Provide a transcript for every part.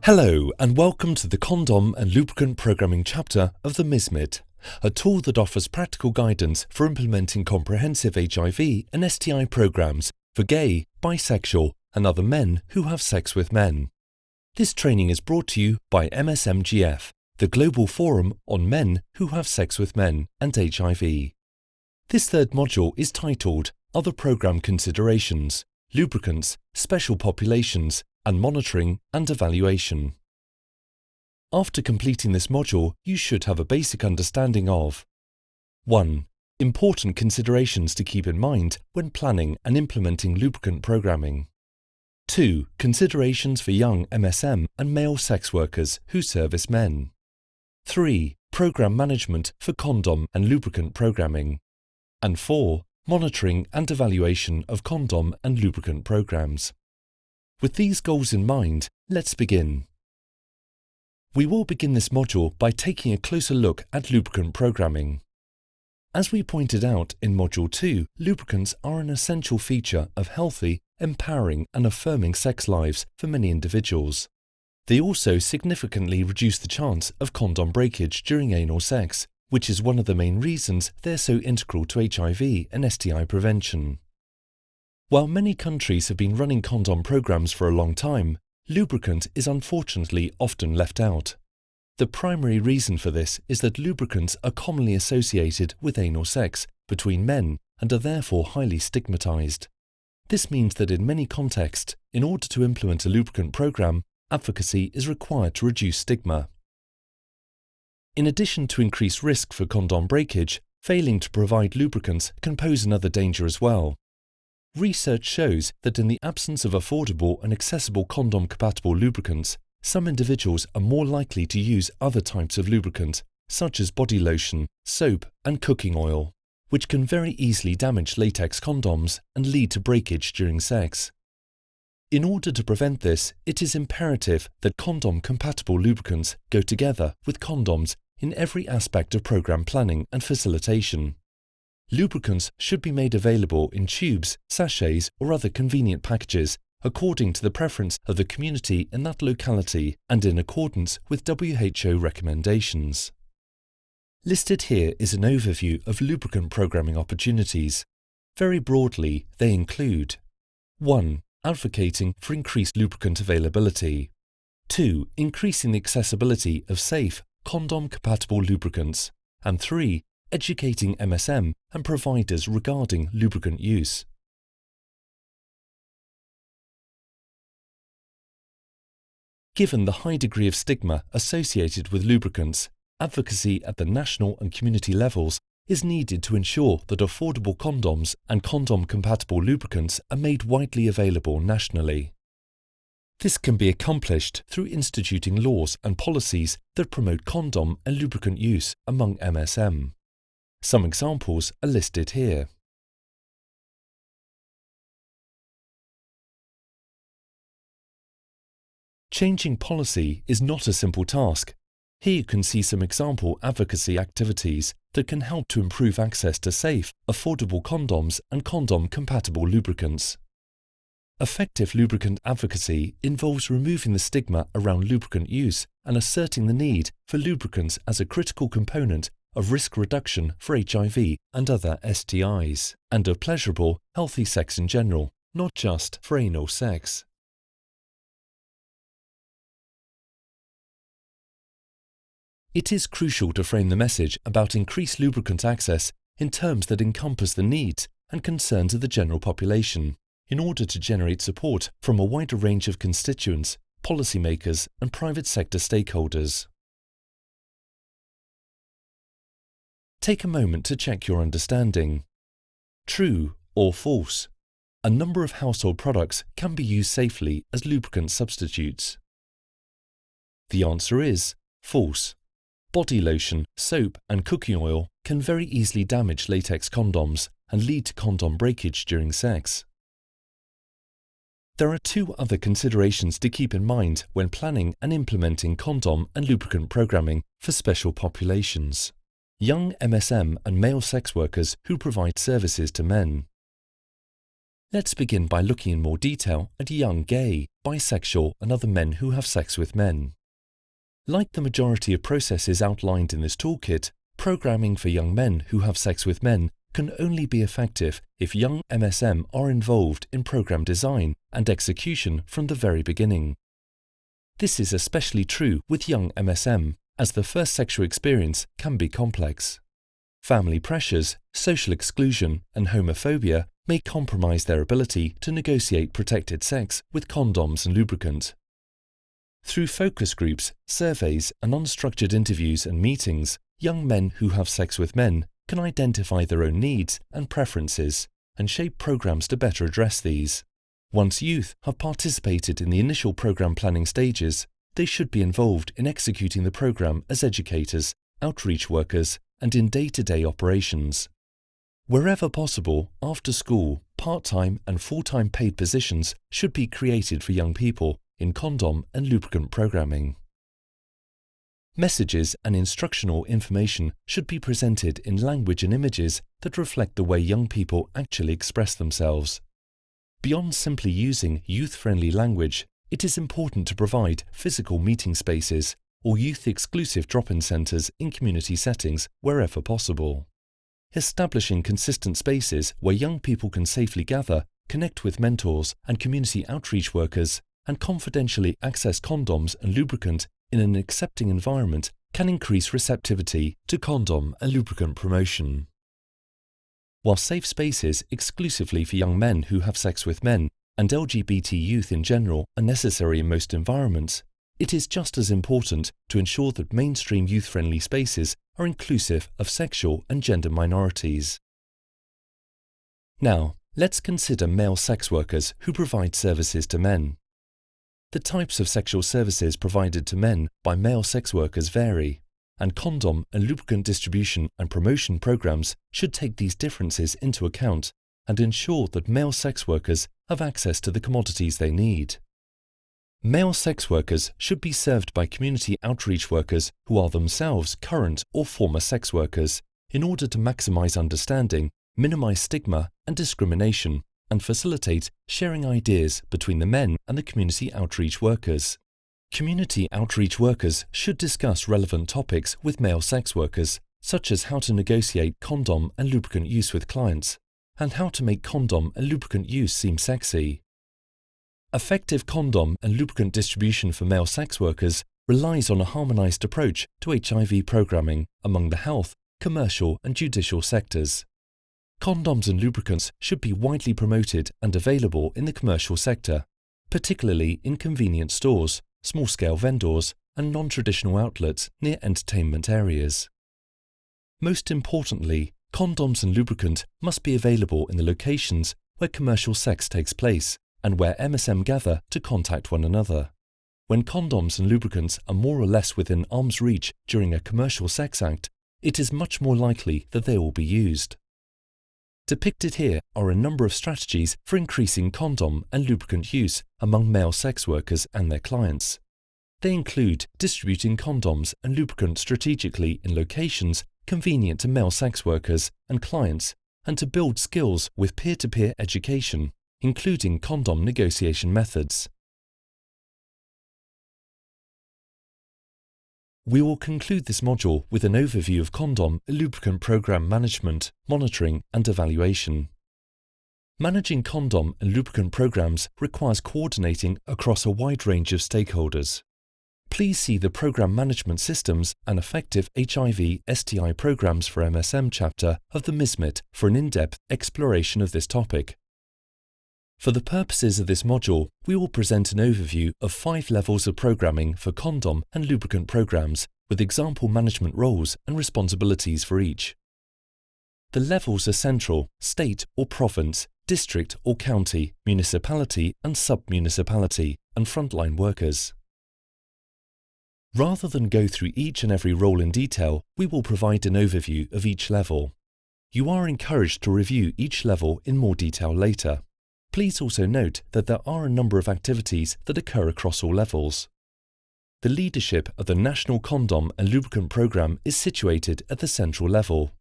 Hello and welcome to the Condom and Lubricant Programming chapter of the MSMIT, a tool that offers practical guidance for implementing comprehensive HIV and STI programs for gay, bisexual and other men who have sex with men. This training is brought to you by MSMGF, the Global Forum on Men who have sex with men and HIV. This third module is titled Other Program Considerations, Lubricants, Special Populations, and Monitoring and Evaluation. After completing this module, you should have a basic understanding of 1. Important considerations to keep in mind when planning and implementing lubricant programming. 2. Considerations for young MSM and male sex workers who service men. 3. Program management for condom and lubricant programming. And 4. Monitoring and evaluation of condom and lubricant programs. With these goals in mind, let's begin. We will begin this module by taking a closer look at lubricant programming. As we pointed out in Module 2, lubricants are an essential feature of healthy, empowering and affirming sex lives for many individuals. They also significantly reduce the chance of condom breakage during anal sex, which is one of the main reasons they're so integral to HIV and STI prevention. While many countries have been running condom programs for a long time, lubricant is unfortunately often left out. The primary reason for this is that lubricants are commonly associated with anal sex between men and are therefore highly stigmatized. This means that in many contexts, in order to implement a lubricant program, advocacy is required to reduce stigma. In addition to increased risk for condom breakage, failing to provide lubricants can pose another danger as well. Research shows that in the absence of affordable and accessible condom-compatible lubricants, some individuals are more likely to use other types of lubricant, such as body lotion, soap, and cooking oil, which can very easily damage latex condoms and lead to breakage during sex. In order to prevent this, it is imperative that condom-compatible lubricants go together with condoms in every aspect of program planning and facilitation. Lubricants should be made available in tubes, sachets, or other convenient packages according to the preference of the community in that locality and in accordance with WHO recommendations. Listed here is an overview of lubricant programming opportunities. Very broadly, they include 1. Advocating for increased lubricant availability. 2. Increasing the accessibility of safe, condom-compatible lubricants. And 3. Educating MSM and providers regarding lubricant use. Given the high degree of stigma associated with lubricants, advocacy at the national and community levels is needed to ensure that affordable condoms and condom-compatible lubricants are made widely available nationally. This can be accomplished through instituting laws and policies that promote condom and lubricant use among MSM. Some examples are listed here. Changing policy is not a simple task. Here you can see some example advocacy activities that can help to improve access to safe, affordable condoms and condom-compatible lubricants. Effective lubricant advocacy involves removing the stigma around lubricant use and asserting the need for lubricants as a critical component of risk reduction for HIV and other STIs, and of pleasurable, healthy sex in general, not just for anal sex. It is crucial to frame the message about increased lubricant access in terms that encompass the needs and concerns of the general population, in order to generate support from a wider range of constituents, policymakers, and private sector stakeholders. Take a moment to check your understanding. True or false? A number of household products can be used safely as lubricant substitutes. The answer is false. Body lotion, soap, and cooking oil can very easily damage latex condoms and lead to condom breakage during sex. There are two other considerations to keep in mind when planning and implementing condom and lubricant programming for special populations: young MSM and male sex workers who provide services to men. Let's begin by looking in more detail at young gay, bisexual and other men who have sex with men. Like the majority of processes outlined in this toolkit, programming for young men who have sex with men can only be effective if young MSM are involved in program design and execution from the very beginning. This is especially true with young MSM, as the first sexual experience can be complex. Family pressures, social exclusion, and homophobia may compromise their ability to negotiate protected sex with condoms and lubricant. Through focus groups, surveys, and unstructured interviews and meetings, young men who have sex with men can identify their own needs and preferences and shape programs to better address these. Once youth have participated in the initial program planning stages, they should be involved in executing the program as educators, outreach workers, and in day-to-day operations. Wherever possible, after school, part-time and full-time paid positions should be created for young people in condom and lubricant programming. Messages and instructional information should be presented in language and images that reflect the way young people actually express themselves. Beyond simply using youth-friendly language, it is important to provide physical meeting spaces or youth-exclusive drop-in centres in community settings wherever possible. Establishing consistent spaces where young people can safely gather, connect with mentors and community outreach workers, and confidentially access condoms and lubricant in an accepting environment can increase receptivity to condom and lubricant promotion. While safe spaces exclusively for young men who have sex with men and LGBT youth in general are necessary in most environments, it is just as important to ensure that mainstream youth-friendly spaces are inclusive of sexual and gender minorities. Now, let's consider male sex workers who provide services to men. The types of sexual services provided to men by male sex workers vary, and condom and lubricant distribution and promotion programs should take these differences into account and ensure that male sex workers have access to the commodities they need. Male sex workers should be served by community outreach workers who are themselves current or former sex workers in order to maximize understanding, minimize stigma and discrimination, and facilitate sharing ideas between the men and the community outreach workers. Community outreach workers should discuss relevant topics with male sex workers, such as how to negotiate condom and lubricant use with clients, and how to make condom and lubricant use seem sexy. Effective condom and lubricant distribution for male sex workers relies on a harmonized approach to HIV programming among the health, commercial, and judicial sectors. Condoms and lubricants should be widely promoted and available in the commercial sector, particularly in convenience stores, small-scale vendors, and non-traditional outlets near entertainment areas. Most importantly, condoms and lubricant must be available in the locations where commercial sex takes place and where MSM gather to contact one another. When condoms and lubricants are more or less within arm's reach during a commercial sex act, it is much more likely that they will be used. Depicted here are a number of strategies for increasing condom and lubricant use among male sex workers and their clients. They include distributing condoms and lubricant strategically in locations convenient to male sex workers and clients, and to build skills with peer-to-peer education, including condom negotiation methods. We will conclude this module with an overview of condom and lubricant program management, monitoring, and evaluation. Managing condom and lubricant programs requires coordinating across a wide range of stakeholders. Please see the Program Management Systems and Effective HIV/STI Programs for MSM chapter of the MSMIT for an in-depth exploration of this topic. For the purposes of this module, we will present an overview of 5 levels of programming for condom and lubricant programs with example management roles and responsibilities for each. The levels are central, state or province, district or county, municipality and sub-municipality, and frontline workers. Rather than go through each and every role in detail, we will provide an overview of each level. You are encouraged to review each level in more detail later. Please also note that there are a number of activities that occur across all levels. The leadership of the National Condom and Lubricant Programme is situated at the central level.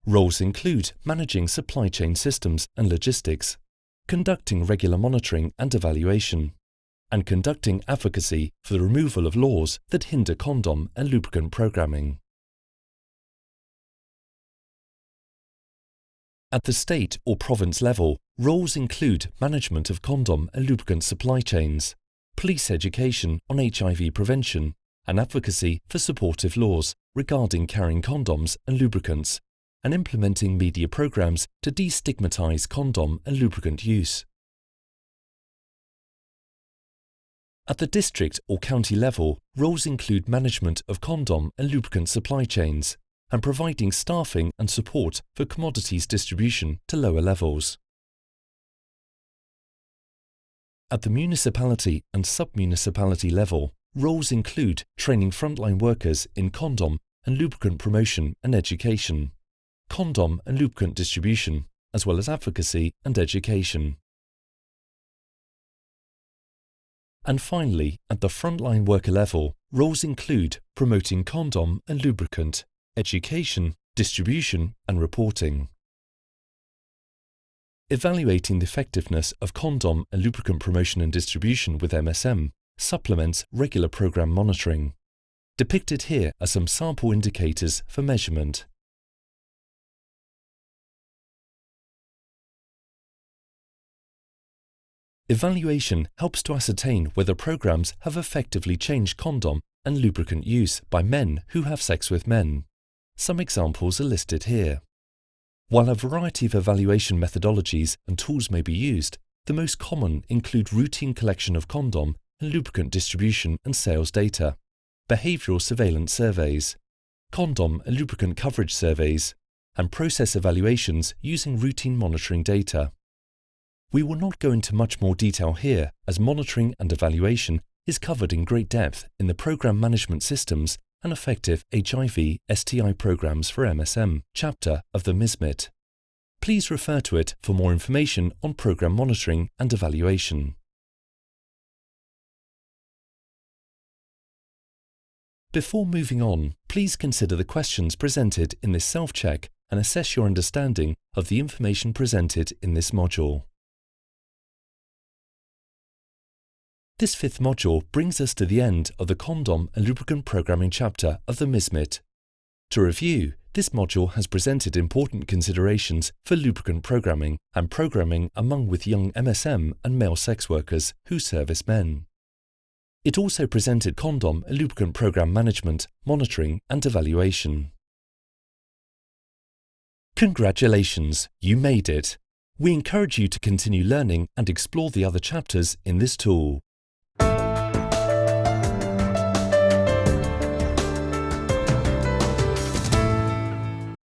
Roles include managing supply chain systems and logistics, conducting regular monitoring and evaluation, and conducting advocacy for the removal of laws that hinder condom and lubricant programming. At the state or province level, roles include management of condom and lubricant supply chains, police education on HIV prevention, and advocacy for supportive laws regarding carrying condoms and lubricants, and implementing media programs to destigmatize condom and lubricant use. At the district or county level, roles include management of condom and lubricant supply chains, and providing staffing and support for commodities distribution to lower levels. At the municipality and sub-municipality level, roles include training frontline workers in condom and lubricant promotion and education, condom and lubricant distribution, as well as advocacy and education. And finally, at the frontline worker level, roles include promoting condom and lubricant, education, distribution and reporting. Evaluating the effectiveness of condom and lubricant promotion and distribution with MSM supplements regular program monitoring. Depicted here are some sample indicators for measurement. Evaluation helps to ascertain whether programs have effectively changed condom and lubricant use by men who have sex with men. Some examples are listed here. While a variety of evaluation methodologies and tools may be used, the most common include routine collection of condom and lubricant distribution and sales data, behavioral surveillance surveys, condom and lubricant coverage surveys, and process evaluations using routine monitoring data. We will not go into much more detail here, as monitoring and evaluation is covered in great depth in the Program Management Systems and Effective HIV/STI Programs for MSM chapter of the MSMIT. Please refer to it for more information on program monitoring and evaluation. Before moving on, please consider the questions presented in this self-check and assess your understanding of the information presented in this module. This fifth module brings us to the end of the Condom and Lubricant Programming chapter of the MSMIT. To review, this module has presented important considerations for lubricant programming and programming among with young MSM and male sex workers who service men. It also presented condom and lubricant program management, monitoring and evaluation. Congratulations, you made it! We encourage you to continue learning and explore the other chapters in this tool.